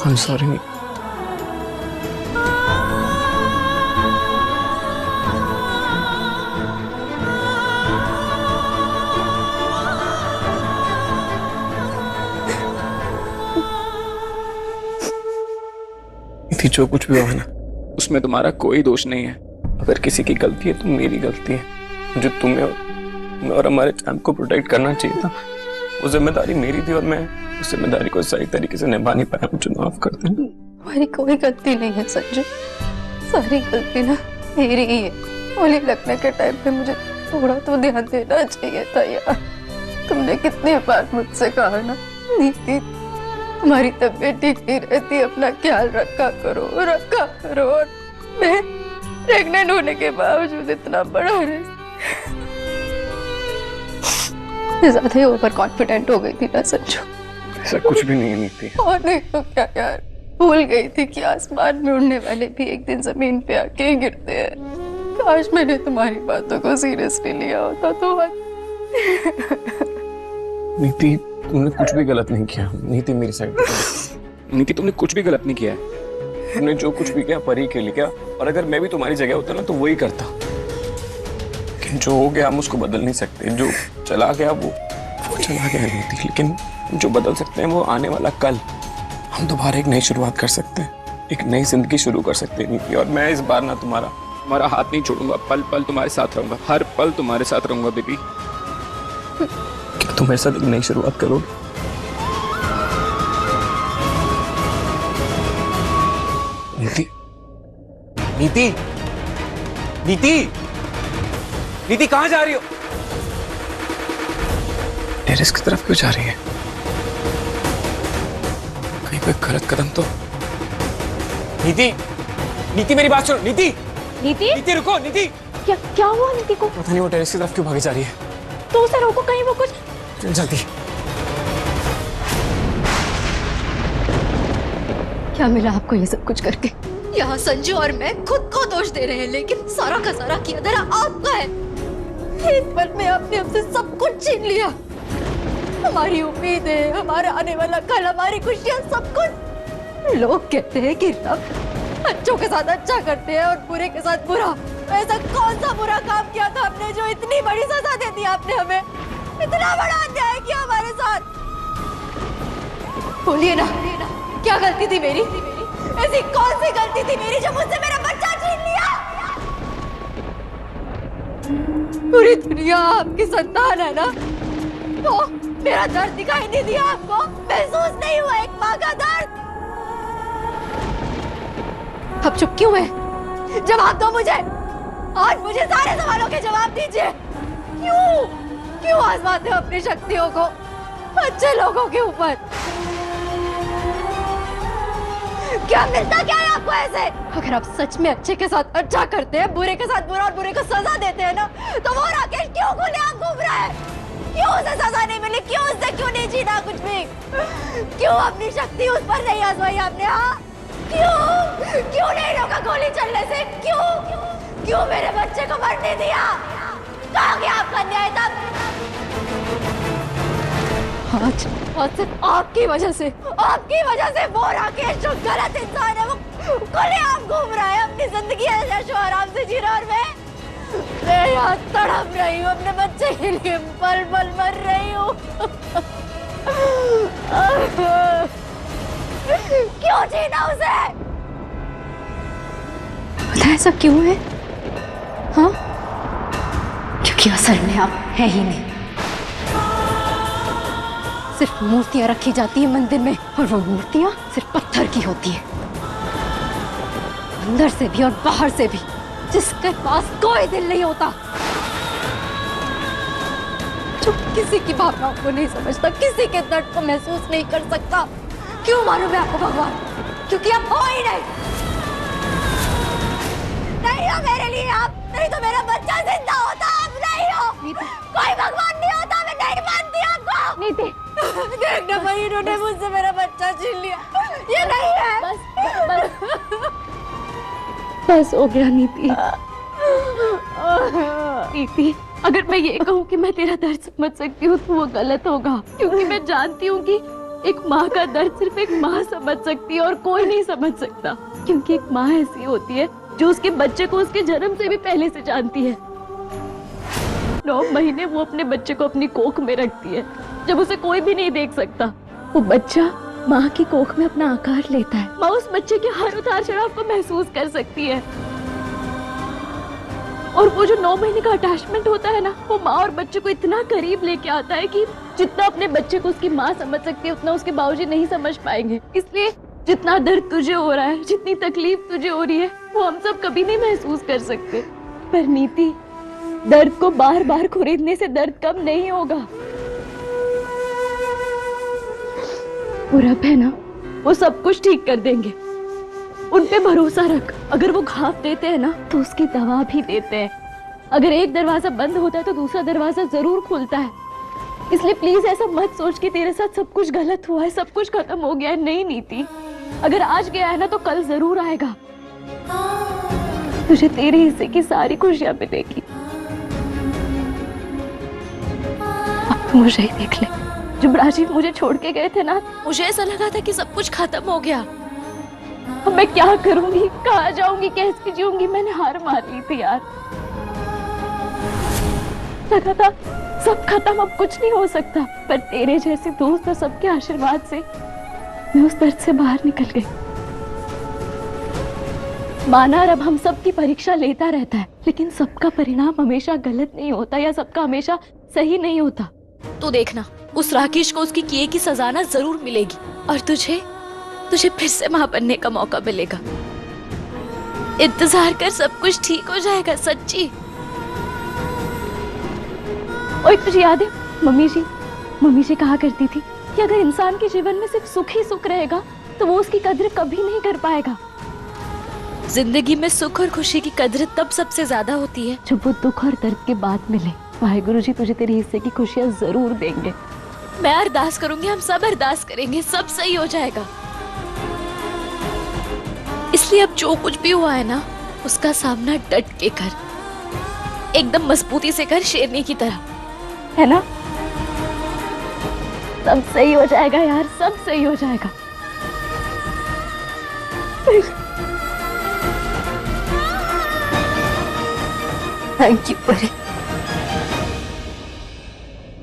I'm sorry. थी जो कुछ भी हुआ ना, उसमें तुम्हारा कोई दोष नहीं है। अगर किसी की गलती है तो मेरी गलती है। जो तुम्हें और हमारे चैंप को प्रोटेक्ट करना चाहिए था, वो जिम्मेदारी मेरी थी और मैं उस जिम्मेदारी को सही तरीके से निभा नहीं पाया। मुझे माफ कर देना। हमारी कोई गलती नहीं है संजू, सारी गलती ना मेरी ही है। गोली लगने के टाइम पे मुझे थोड़ा तो ध्यान देना चाहिए था यार। तुमने कितनी बार मुझसे कहा ना, नीति हमारी तबीयत ठीक नहीं रहती, अपना ख्याल रखा करो। और मैं प्रेग्नेंट होने के बावजूद इतना बड़ा ज्यादा ही ओवर कॉन्फिडेंट हो गई थी ना संजू। ऐसा कुछ भी नहीं नीति। और नहीं तो क्या यार, भूल गई थी कि आसमान में उड़ने वाले भी एक दिन जमीन पे आके गिरते हैं। काश मैंने तुम्हारी बातों को सीरियसली लिया होता तो। नीति तुमने कुछ भी गलत नहीं किया। नीति मेरी साइड पे। नीति तुमने कुछ भी गलत नहीं किया है। तुमने जो कुछ भी किया परी के लिए किया, और अगर मैं भी तुम्हारी जगह होता ना तो वही करता। लेकिन जो हो गया हम उसको बदल नहीं सकते। जो चला गया वो चला गया नीति। लेकिन जो बदल सकते हैं वो आने वाला कल। हम दोबारा एक नई शुरुआत कर सकते हैं, एक नई जिंदगी शुरू कर सकते हैं नीति। और मैं इस बार ना तुम्हारा हाथ नहीं छोड़ूंगा। पल पल तुम्हारे साथ रहूंगा, हर पल तुम्हारे साथ रहूंगा बेबी। क्या तुम मेरे साथ एक नई शुरुआत करोगे? नीति नीति नीति नीति कहाँ जा रही हो? टेरेस की तरफ क्यों जा रही है? कहीं पे गलत कदम तो। नीति नीति मेरी बात सुनो। नीति नीति नीति रुको। नीति क्या हुआ नीति को? पता नहीं वो टेरेस की तरफ क्यों भागी जा रही है। तो उसे रोको, कहीं वो कुछ। जल्दी। क्या मिला आपको ये सब कुछ करके? यहाँ संजू और मैं खुद को दोष दे रहे हैं, लेकिन सारा का सारा किया धरा आपका है। इस पल में आपने हमसे सब कुछ छीन लिया। हमारी उम्मीदें, हमारा आने वाला कल, हमारी खुशियाँ, सब कुछ। लोग कहते हैं कि रब अच्छों के साथ अच्छा करते हैं और बुरे के साथ बुरा। ऐसा कौन सा बुरा काम किया था हमने जो इतनी बड़ी सजा दे दी आपने हमें? इतना बड़ा अन्याय किया हमारे साथ। बोलिए ना, क्या गलती थी मेरी? ऐसी कौन सी गलती थी मेरी जो मुझसे मेरा बच्चा छीन लिया? पूरी दुनिया आपकी संतान है ना, तो मेरा दर्द दिखाई नहीं दिया आपको? महसूस नहीं हुआ एक माँ का दर्द? अब चुप क्यों है? जवाब दो मुझे। आज मुझे सारे सवालों के जवाब दीजिए। क्यों आजमाते हो अपनी शक्तियों को अच्छे लोगों के ऊपर? क्या मिलता क्या है आपको ऐसे? अगर आप सच में अच्छे के साथ अच्छा करते हैं, बुरे के साथ बुरा और बुरे को सजा देते हैं ना, तो वो राकेश क्यों खुलेआम घूम रहा है? क्यों उसे सजा नहीं मिली? क्यों नहीं जीना कुछ भी? क्यों अपनी शक्ति उस पर नहीं आजमाई आपने? हाँ, क्यों नहीं रोका गोली चलने से? क्यों मेरे बच्चे को मरने दिया? कहाँ गया आपका न्याय तब? आज सिर्फ आपकी वजह से वो राकेश जो गलत इंसान है, वो खुलेआम घूम रहा है, अपनी जिंदगी ऐशो आराम से जी रहा। और मैं यहाँ तड़प रही हूँ, अपने बच्चे के लिए पल पल मर रही हूँ। क्यों जीना उसे? पता ऐसा क्यों है? हाँ, क्योंकि असल में आप है ही नहीं। सिर्फ मूर्तियां रखी जाती है मंदिर में, और वो मूर्तियां सिर्फ पत्थर की होती है। अंदर से भी और बाहर से भी जिसके पास कोई दिल नहीं होता, जो किसी की भावनाओं को नहीं समझता, किसी के दर्द को महसूस नहीं कर सकता। क्यों मालूम है आपको भगवान? क्योंकि आप हो ही नहीं हो मेरे लिए। आप नहीं तो मेरा बच्चा जिंदा होता। आप नहीं हो। कोई भगवान नहीं होता। मैं नहीं मानती आपको। नीति देखना भाई, इन्होंने मुझसे मेरा बच्चा छीन लिया। ये नहीं है। बस हो गया नीति। नीति, अगर मैं ये कहूँ कि मैं तेरा दर्द समझ सकती हूँ तो वो गलत होगा, क्योंकि मैं जानती हूँ कि एक माँ का दर्द सिर्फ एक माँ समझ सकती है और कोई नहीं समझ सकता, क्योंकि एक माँ ऐसी होती है जो उसके बच्चे को उसके जन्म से भी पहले से जानती है। 9 महीने वो अपने बच्चे को अपनी कोख में रखती है, जब उसे कोई भी नहीं देख सकता। वो बच्चा माँ की कोख में अपना आकार लेता है। माँ उस बच्चे के हर उतार चढ़ाव को महसूस कर सकती है, और वो जो 9 महीने का अटैचमेंट होता है ना, वो माँ और बच्चे को इतना करीब लेके आता है कि जितना अपने बच्चे को उसकी माँ समझ सकती है, उतना उसके बाबूजी नहीं समझ पाएंगे। इसलिए जितना दर्द तुझे हो रहा है, जितनी तकलीफ तुझे हो रही है, वो हम सब कभी नहीं महसूस कर सकते। पर नीति, दर्द को बार बार खरीदने से दर्द कम नहीं होगा। वो रब है ना, वो सब कुछ ठीक कर देंगे। उन पे भरोसा रख। अगर वो घाव देते हैं ना, तो उसकी दवा भी देते हैं। अगर एक दरवाजा बंद होता है तो दूसरा दरवाजा जरूर खुलता है। इसलिए प्लीज ऐसा मत सोच कि तेरे साथ सब कुछ गलत हुआ है, सब कुछ खत्म हो गया है। नहीं नीति, अगर आज गया है ना तो कल जरूर आएगा। तुझे तेरे हिस्से की सारी खुशियां मिलेगी। अब मुझे ही देख ले। जब राजीव मुझे छोड़ के गए थे ना, मुझे ऐसा लगा था कि सब कुछ खत्म हो गया। अब मैं क्या करूंगी, कहाँ जाऊंगी, कैसे जीऊंगी? मैंने हार मान ली थी यार। लगा था सब खत्म, अब कुछ नहीं हो सकता। पर तेरे जैसे दोस्त और सबके आशीर्वाद से मैं उस दर्द से बाहर निकल गई। माना अब हम सबकी परीक्षा लेता रहता है, लेकिन सबका परिणाम हमेशा गलत नहीं होता, या सबका हमेशा सही नहीं होता। तो देखना, उस राकेश को उसकी किए की सजा ना जरूर मिलेगी, और तुझे फिर से माँ बनने का मौका मिलेगा। इंतजार कर, सब कुछ ठीक हो जाएगा। सच्ची। और तुझे याद है मम्मी जी कहा करती थी कि अगर इंसान के जीवन में सिर्फ सुख ही सुख रहेगा तो वो उसकी कद्र कभी नहीं कर पाएगा। जिंदगी में सुख और खुशी की कद्र तब सबसे ज्यादा होती है जब वो दुख और दर्द के बाद मिले। वाहिगुरु जी तुझे तेरे हिस्से की खुशियां जरूर देंगे। मैं अरदास करूंगी, हम सब अरदास करेंगे, सब सही हो जाएगा। इसलिए अब जो कुछ भी हुआ है ना, उसका सामना डट के कर, एकदम मजबूती से कर, शेरनी की तरह, है ना? सब सही हो जाएगा यार, सब सही हो जाएगा। थैंक यू परी।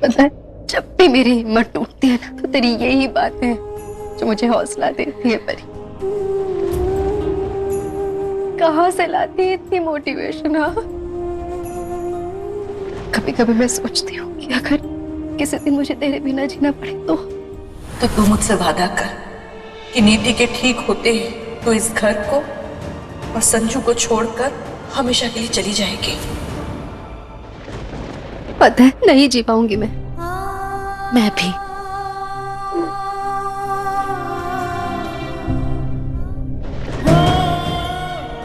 पता है, जब भी मेरी हिम्मत टूटती है ना, तो तेरी यही बातें हैं जो मुझे हौसला देती है परी। कहाँ से लाती है इतनी मोटिवेशन? हाँ, कभी कभी मैं सोचती हूँ कि अगर किसी दिन मुझे तेरे बिना जीना पड़े तो तू मुझसे वादा कर कि नीति के ठीक होते ही तो इस घर को और संजू को छोड़कर हमेशा के लिए चली जाएगी। पता है, नहीं जी पाऊंगी मैं भी।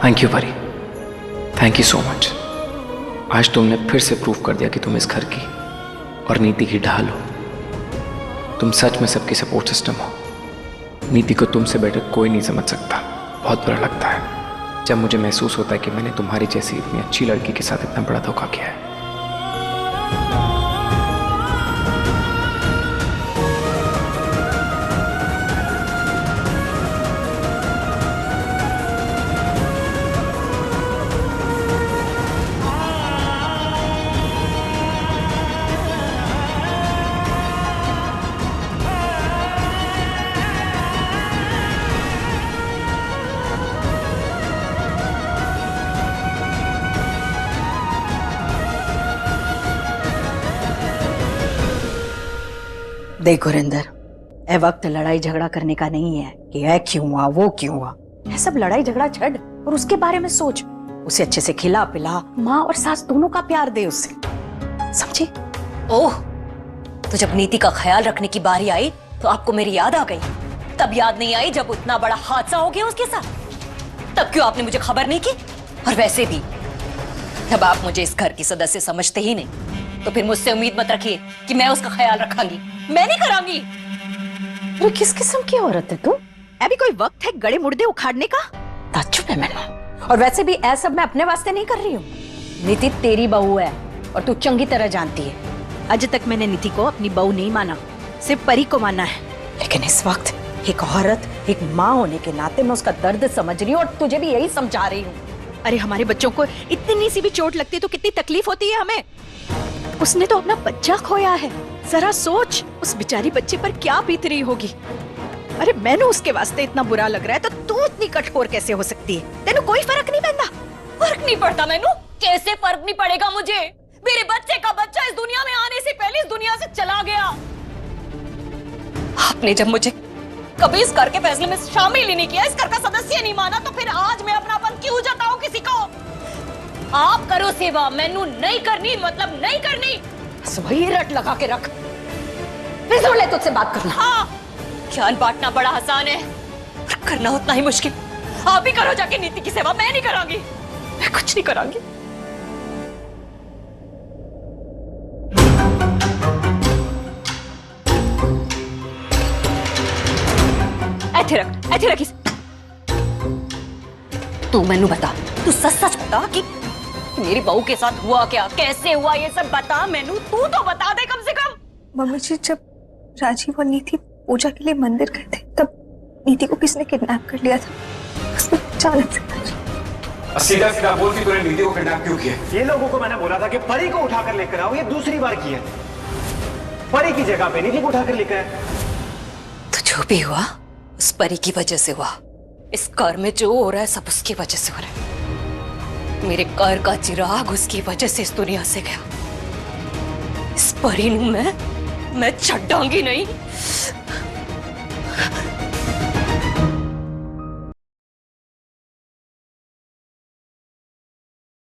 थैंक यू परी, थैंक यू सो मच। आज तुमने फिर से प्रूव कर दिया कि तुम इस घर की और नीति की ढाल हो। तुम सच में सबकी सपोर्ट सिस्टम हो। नीति को तुमसे बेटर कोई नहीं समझ सकता। बहुत बुरा लगता है जब मुझे महसूस होता है कि मैंने तुम्हारी जैसी इतनी अच्छी लड़की के साथ इतना बड़ा धोखा किया है। देखो रिंदर, ये वक्त लड़ाई झगड़ा करने का नहीं है कि यह क्यों हुआ, वो क्यों हुआ। ये सब लड़ाई झगड़ा छड़ और उसके बारे में सोच। उसे अच्छे से खिला पिला, माँ और सास दोनों का प्यार दे उसे, समझी? ओह, तो जब नीति का ख्याल रखने की बारी आई तो आपको मेरी याद आ गई। तब याद नहीं आई जब उतना बड़ा हादसा हो गया उसके साथ? तब क्यों आपने मुझे खबर नहीं की? और वैसे भी जब आप मुझे इस घर की सदस्य समझते ही नहीं, तो फिर मुझसे उम्मीद मत रखिए कि मैं उसका ख्याल रखांगी। मैं नहीं करांगी। तो किस किस्म की औरत है तू? अभी कोई वक्त है गड़े मुर्दे उखाड़ने का? ताज्जुब है मैंने। और वैसे भी ऐसा सब मैं अपने वास्ते नहीं कर रही हूँ। नीति तेरी बहू है और तू चंगी तरह जानती है। आज तक मैंने नीति को अपनी बहू नहीं माना, सिर्फ परी को माना है। लेकिन इस वक्त एक औरत, एक माँ होने के नाते मैं उसका दर्द समझ रही हूँ और तुझे भी यही समझा रही हूँ। अरे हमारे बच्चों को इतनी सी भी चोट लगती है तो कितनी तकलीफ होती है हमें। उसने तो अपना बच्चा खोया है, जरा सोच उस बेचारी बच्चे पर क्या बीत रही होगी। अरे मैंने उसके वास्ते इतना बुरा लग रहा है तो तू इतनी कठोर कैसे हो सकती है? तेनू कोई फर्क नहीं पैंदा? फर्क नहीं पड़ता मैनू? कैसे फर्क नहीं पड़ेगा मुझे? मेरे बच्चे का बच्चा इस दुनिया में आने से पहले इस दुनिया से चला गया। आपने जब मुझे कभी इस घर के फैसले में शामिल ही नहीं किया, इस घर का सदस्य नहीं माना, तो फिर आज मैं अपनापन क्यों जताऊं किसी को? आप करो सेवा, मैनू नहीं करनी, मतलब नहीं करनी। बस वही रट लगा के रख, फिर ले तुझसे बात करना। हाँ, ज्ञान बांटना बड़ा आसान है और करना उतना ही मुश्किल। आप ही करो जाके नीति की सेवा, मैं नहीं करांगी, मैं कुछ नहीं करांगी। ऐथे रख इसे। तू मैनू बता, तू सच सच बता कि मेरी बहू के साथ हुआ क्या, कैसे हुआ, ये सब बता मैनू। तू तो बता दे कम से कम। मम्मी जी, जब राजीव और नीति पूजा के लिए मंदिर गए थे तब नीति को किसने किडनैप कर लिया था। उसने अचानक से सीधा सीधा बोल कि तूने नीति को किडनैप क्यों किया? ये लोगों को मैंने बोला था कि परी को उठाकर लेकर आओ, ये दूसरी बार की है। परी की जगह पे नीति को उठाकर लेकर आए। तो जो भी हुआ उस परी की वजह से हुआ। इस घर में जो हो रहा है सब उसकी वजह से हो रहा है। मेरे घर का चिराग उसकी वजह से इस दुनिया से गया। इस परी नूं मैं छड्डांगी नहीं।